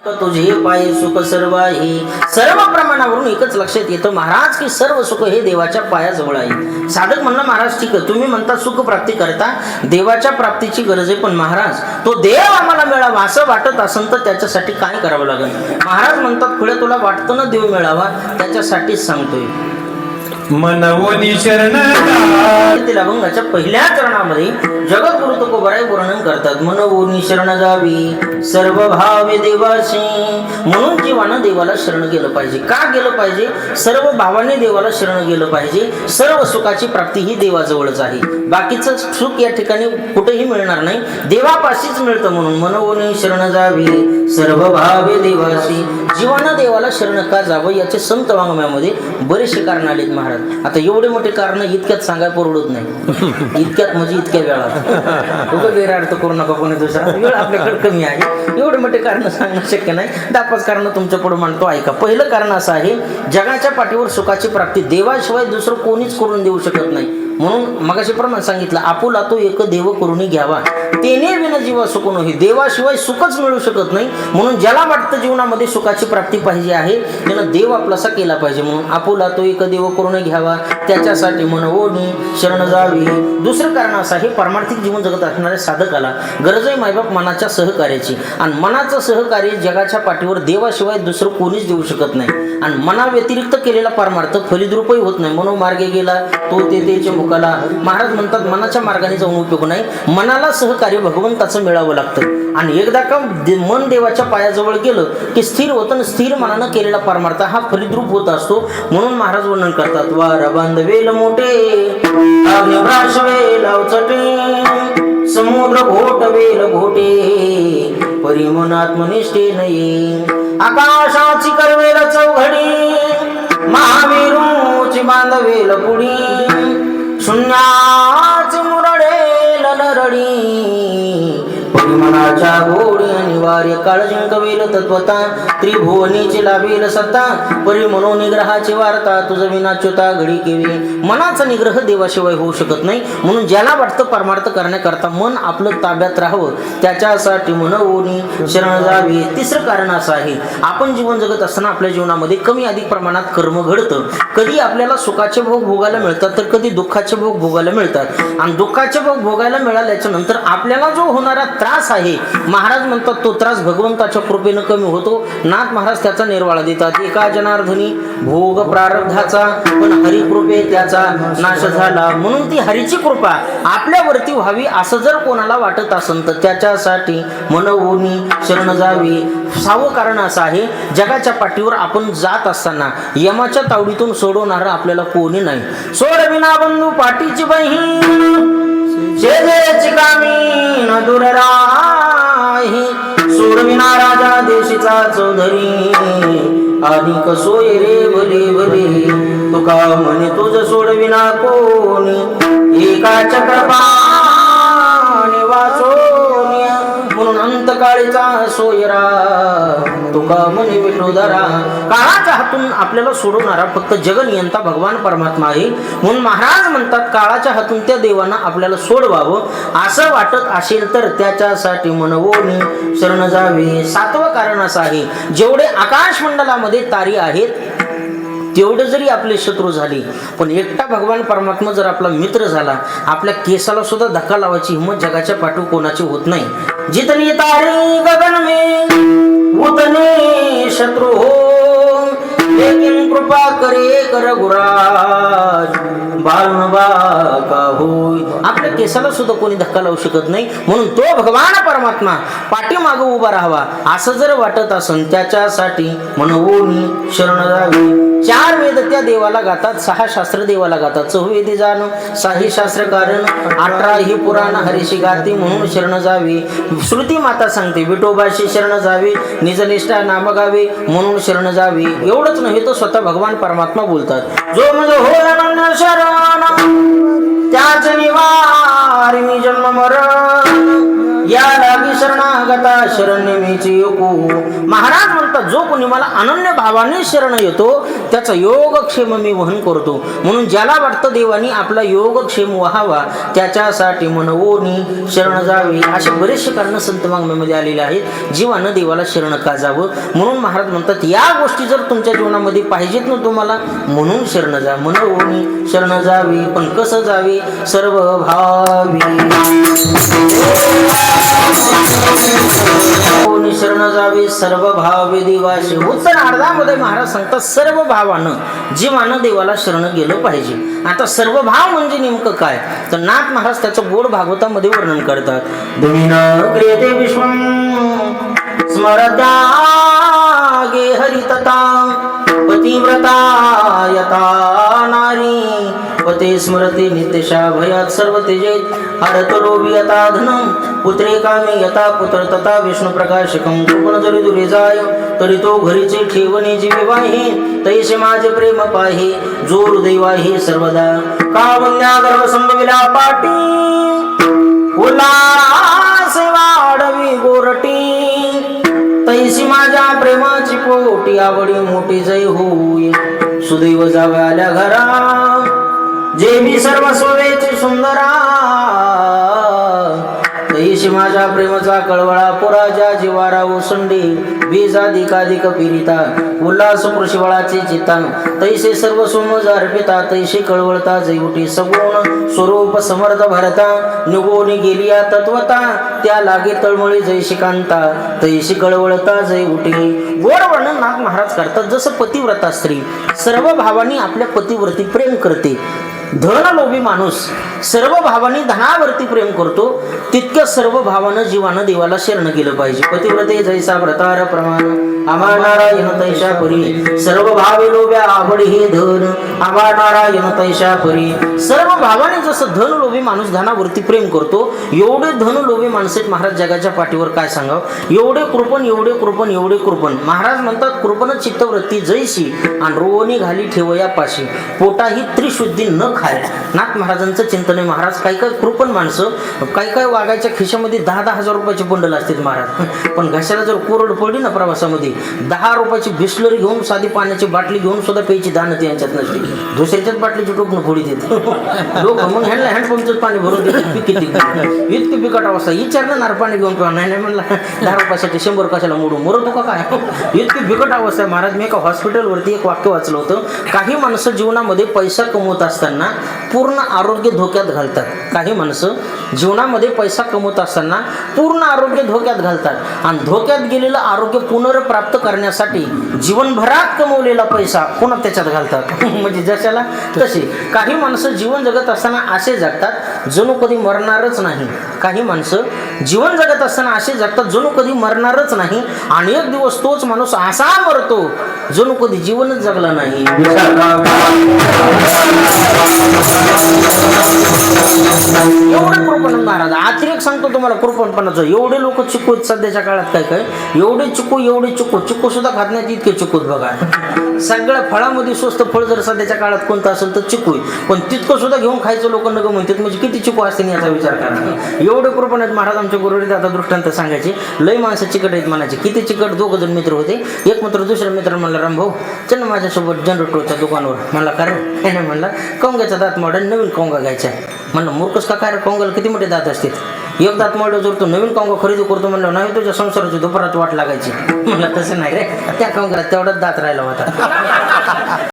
तुझे पाय सुख सर्व आहे. सर्व प्रमाणावरून एकच लक्षात येतं महाराज की सर्व सुख हे देवाच्या पायाजवळ आहे. साधक म्हणलं महाराज ठीक आहे, तुम्ही म्हणता सुख प्राप्ती करता देवाच्या प्राप्तीची गरज आहे, पण महाराज तो देव आम्हाला मिळावा असं वाटत असेल तर त्याच्यासाठी काय करावं लागेल. महाराज म्हणतात पुढे तुला वाटतं ना देव मिळावा, त्याच्यासाठीच सांगतोय. मनवोनी शरण अभंगाच्या पहिल्या चरणामध्ये जगद्गुरु तुकोबराय वर्णन करतात. मनवोनी शरण जावी सर्व भावे देवाशी. म्हणून जीवानं देवाला शरण गेलं पाहिजे. का गेलं पाहिजे? सर्व भावाने देवाला शरण गेलं पाहिजे. सर्व सुखाची प्राप्ती ही देवाजवळच आहे. बाकीचं सुख या ठिकाणी कुठेही मिळणार नाही, देवापाशीच मिळतं. म्हणून मनवोनी शरण जावी सर्व भावे देवाशी. जीवानं देवाला शरण का जावं याचे संत वाङ्मयामध्ये बरेचसे कारण आलेत महाराज. आता एवढे मोठे कारण इतक्यात सांगायला परवडत नाही. इतक्यात म्हणजे इतक्या वेळात गैरअर्थ करू नका कोणी दुसरा. वेळ आपल्याकडे कमी आहे, एवढे मोठे कारण सांगणं शक्य नाही. 10-5 कारण तुमच्या पुढे मांडतो, ऐका. पहिलं कारण असं आहे, जगाच्या पाठीवर सुखाची प्राप्ती देवाशिवाय दुसरं कोणीच करून देऊ शकत नाही. म्हणून मगाशी प्रमाण सांगितलं, आपुला तो एक देव करून घ्यावा तेने विना जीवा सुख नये. देवाशिवाय सुखच मिळू शकत नाही. म्हणून ज्याला वाटतं जीवनामध्ये सुखाची प्राप्ती पाहिजे आहे त्यानं देव आपलासा केला पाहिजे. म्हणून आपुला तो एक देव करून घ्यावा त्याच्यासाठी मनवोनी शरण जावी. दुसरं कारण असं आहे, पारमार्थिक जीवन जगत असणाऱ्या साधकाला गरज आहे मायबाप मनाच्या सहकार्याची. आणि मनाचं सहकार्य जगाच्या पाठीवर देवाशिवाय दुसरं कोणीच देऊ शकत नाही. आणि मना व्यतिरिक्त केलेला परमार्थ फलिद्रूपही होत नाही. मनोमार्गे गेला तो तेथे मुखाला. महाराज म्हणतात मनाच्या मार्गाने जाऊन उपयोग नाही, मनाला सहकार्य भगवंताचं मिळावं लागतं. आणि एकदा का मन देवाच्या पायाजवळ गेलं की स्थिर होतं. स्थिर मनानं केलेला परमार्थ हा फलिद्रूप होत असतो. म्हणून महाराज वर्णन करतात, वार बांधवेल मोठे अग्निभ्राशवेल अवचटे समुद्र घोटवेल घोटे परिमन आत्मनिष्ठे नये. आकाशाची करवेल चौघडी महावीरूची बांधवेल पुढी शून्याचे मुरडेल नरडी परिमनाच्या गोडी अनिवार्य काळ जिंकवेल तत्वता त्रिभुवनीची लाभेल सत्ता परिमनो निग्रहाची वार्ता तुझं विनाच्युता घडी केवी. मनाचा निग्रह देवाशिवाय होऊ शकत नाही. म्हणून ज्याला वाटतं परमार्थ करण्याकरता मन आपलं ताब्यात राहावं त्याच्यासाठी मनवोनी शरण जावी. तिसरं कारण असं आहे, आपण जीवन जगत असताना आपल्या जीवनामध्ये कमी अधिक प्रमाणात कर्म घडतं. कधी आपल्याला सुखाचे भोग भोगायला मिळतात तर कधी दुःखाचे भोग भोगायला मिळतात. आणि दुःखाचे भोग भोगायला मिळाल्याच्या नंतर आपल्याला जो होणारा त्रास आहे महाराज म्हणतात तो त्रास भगवंताच्या कृपेनं कमी होतो. नाथ महाराज त्याचा निर्वाळा देतात. एका जनार्दनी भोग प्रारब्धाचा पण हरी कृपे त्याचा नाश झाला. म्हणून ती हरीची कृपा आपल्यावरती व्हावी असं जर कोणाला वाटत असेल तर त्याच्यासाठी मनवोनी शरण जावी. 6वं कारण असं आहे, जगाच्या पाठीवर आपण जात असताना यमाच्या तावडीतून सोडवणारं आपल्याला कोणी नाही. सोडविना बंधू पाठीची बहीण शेजेची कामी न दूर राही. सोडविना राजा देशीचा चौधरी अधिक सोय रे भले भले. तुका म्हणे तुझ सोडविना कोणी एका चक्रपाणी वाचोनिया. म्हणून अंतकाळीचा सोयरा तुका म्हणे विठोदरा. काळाच्या हातून आपल्याला सोडवणारा फक्त जगनियंता भगवान परमात्मा आहे. म्हणून महाराज म्हणतात काळाच्या हातून त्या देवानं आपल्याला सोडवावं असं वाटत असेल तर त्याच्यासाठी मनवोनी शरण जावे. 7वं कारण असं आहे, जेवढे आकाश मंडलामध्ये तारे आहेत तेवढे जरी आपले शत्रू झाले पण एकटा भगवान परमात्मा जर आपला मित्र झाला आपल्या केसाला सुद्धा धक्का लावायची हिंमत जगाच्या पाठीवर कोणाची होत नाही. जितनी तारे गगन में उतने शत्रु हो लेकिन कृपा करे कर गुराज बाळून बाका होय. आपल्या केसाला सुद्धा कोणी धक्का लावू शकत नाही. म्हणून तो भगवान परमात्मा पाठीमाग उभा राहावा असं जर वाटत असेल त्याच्यासाठी मनवोनी शरण जावी. 4 वेद त्या देवाला गातात, 6 शास्त्र देवाला गातात. 4 वेदी जाण 6 शास्त्र कारण 18 ही पुराण हरीशी गाती म्हणून शरण जावी. श्रुती माता सांगते विठोबाशी शरण जावी, निजनिष्ठा नाम गावे म्हणून शरण जावी. एवढंच नाही तर स्वतः भगवान परमात्मा बोलतात, जो म्हणजे होय अनन्य शरण त्याच निवार मी जन्म मरण या लागी शरणागता शरण्य मीची योकू. महाराज म्हणतात म्हणतात जो कोणी मला अनन्य भावाने शरण येतो त्याचा योगक्षेम मी वहन करतो. म्हणून ज्याला वाटतं देवानी आपला योगक्षेम व्हावा त्याच्यासाठी मनवोनी शरण जावे. असे बरेचसे कारण संत वाङ्मयामध्ये आलेले आहेत. जीवानं देवाला शरण का जावं. म्हणून महाराज म्हणतात या गोष्टी जर तुमच्या जीवनामध्ये पाहिजेत ना तुम्हाला म्हणून शरण जा. मनवोनी शरण जावे. पण कसं जावे? सर्व भावी शरण जावे सर्व भावे देवाशी. उत्तर अर्धामध्ये महाराज सांगतात सर्व भावानं जीवानं देवाला शरण गेलं पाहिजे. आता सर्व भाव म्हणजे नेमकं काय तर नाथ महाराज त्याचं गोड भागवतामध्ये वर्णन करतात. क्रियते विश्वं स्मरत्या गे हरितता पतिव्रता यथा नारी पते स्मरते नित्यशा भयात सर्व तेजेत हरत लोभी यथा धनम पुत्रे कामे यथा पुत्र तथा विष्णू प्रकाशकम. कृपण जरी दुरे जाय तरी तो घरीचे ठेवणे जीवे वाहे तैसे माझे प्रेम पाहे जो हृदय वाहे सर्वदा. कावन्या गर्भ संभविला पाटी उल्हासे वाढवी गोरटी तैसी माझ्या प्रेमाची पोटी आवडी मोठी जय होय. सुदैव जावे आल्या घरा जे मी सर्व सोवेची सुंदरा तैशी माझ्या प्रेमाचा कळवळा पुराजा जीवारा ओसंडी बीजाधिकाधिक पिरिता उल्हास कृषिवळाचे चित्ता तैसे सर्व सोमज अर्पिता तैसे कळवळता जैवटी सगुण स्वरूप समर्थ भरता निगोनी गेलिया तत्वता त्या लागे तळमळी जैशी कांता तैशी कळवळता जैवटी. गोड वर्णन नाथ महाराज करतात. जसं पतिव्रता स्त्री सर्व भावांनी आपल्या पतिवरती प्रेम करते. धनलोभी माणूस सर्व भावांनी धनावरती प्रेम करतो तितक्या सर्व भावानं जीवानं देवाला शरण गेलं पाहिजे. पतिव्रते जैसा व्रतार प्रमाण आम्हा नारायण तैशा परी सर्व भावे लोभ्या आवडी हे धन आम्हा नारायण तैशा परी. सर्व भावाने जसं धनलोभी माणूस धनावरती प्रेम करतो एवढे धनलोभी माणसे महाराज जगाच्या पाठीवर काय सांगावं. एवढे कृपण एवढे कृपण एवढे कृपण. महाराज म्हणतात कृपण चित्तवृत्ती जैशी आणि रोवणी घाली ठेवया पाशी पोटाही त्रिशुद्धी न खाय. नाथ महाराजांचं चिंतन आहे. महाराज काही काही कृपण माणसं काही काही वागायच्या खिशामध्ये 10,000 रुपयाचे बंडल असतात महाराज. पण घशाला जर कोरड पडली ना प्रवासामध्ये 10 रुपयाची बिस्लरी घेऊन साधी पाण्याची बाटली घेऊन सुद्धा प्यायची दानत यांच्यात नसते. दुसऱ्याच्याच बाटलीची टोपणं फोडी देते लोक. मग ह्यांना हँडपंपचं पाणी भरून देतात. किती इतकी बिकट अवस्था. विचारलं नार पाणी घेऊन पिवा नाही म्हणला 10 रुपयासाठी 100 कशाला मोडू मरतो का काय. इतकी बिकट अवस्था आहे महाराज. मी एका हॉस्पिटलवरती एक वाक्य वाचलं होतं. काही माणसं जीवनामध्ये पैसा कमवत असताना पूर्ण आरोग्य धोक्यात घालतात. काही माणसं जीवनामध्ये पैसा कमवत असताना पूर्ण आरोग्य धोक्यात घालतात आणि धोक्यात गेलेलं आरोग्य पुनर्प्राप्त करण्यासाठी जीवनभरात कमवलेला पैसा पुन्हा त्याच्यात घालतात. म्हणजे जशाला तसे. काही माणसं जीवन जगत असताना असे जगतात जणू कधी मरणारच नाही. काही माणसं जीवन जगत असताना असे जगतात जणू कधी मरणारच नाही आणि एक दिवस तोच माणूस असा मरतो जणू कधी जीवनच जगला नाही. एवढे कृपण महाराज. अतिरेक सांगतो तुम्हाला कृपणपणाचं. एवढे लोक चिकू सध्याच्या काळात काय काय एवढे चिकू सुद्धा खात नाही इतके चिकूत बघा. सगळ्या फळामध्ये स्वस्त फळ जर सध्याच्या काळात कोणतं असेल तर चिकू आहे. पण तितकं सुद्धा घेऊन खायचं लोक नको म्हणतात. म्हणजे किती चिकू असते याचा विचार करा. एवढे कृपण आहेत महाराज. आमच्या गुरुवारी आता दृष्टांत सांगायचे. लय माणसं चिकट आहेत म्हणायचे. किती चिकट. 2 जण मित्र होते. एक मित्र दुसऱ्या मित्र म्हणला रामभाऊ चल माझ्यासोबत जनरेटरच्या दुकानावर. म्हणला कारण नाही म्हणला कोंग्याचा दात मॉडेल नवीन कोंगा घ्यायचा आहे. म्हणलं मूर्खच का काय कोंगाला किती मोठे दात असतात. एक दात मॉडेल जर तू नवीन कोंगा खरेदी करतो म्हणलं नाही तुझ्या संसाराची दुपारात वाट लागायची. म्हणलं तसं नाही रे त्या कोंगाला तेवढाच दात राहिला होता.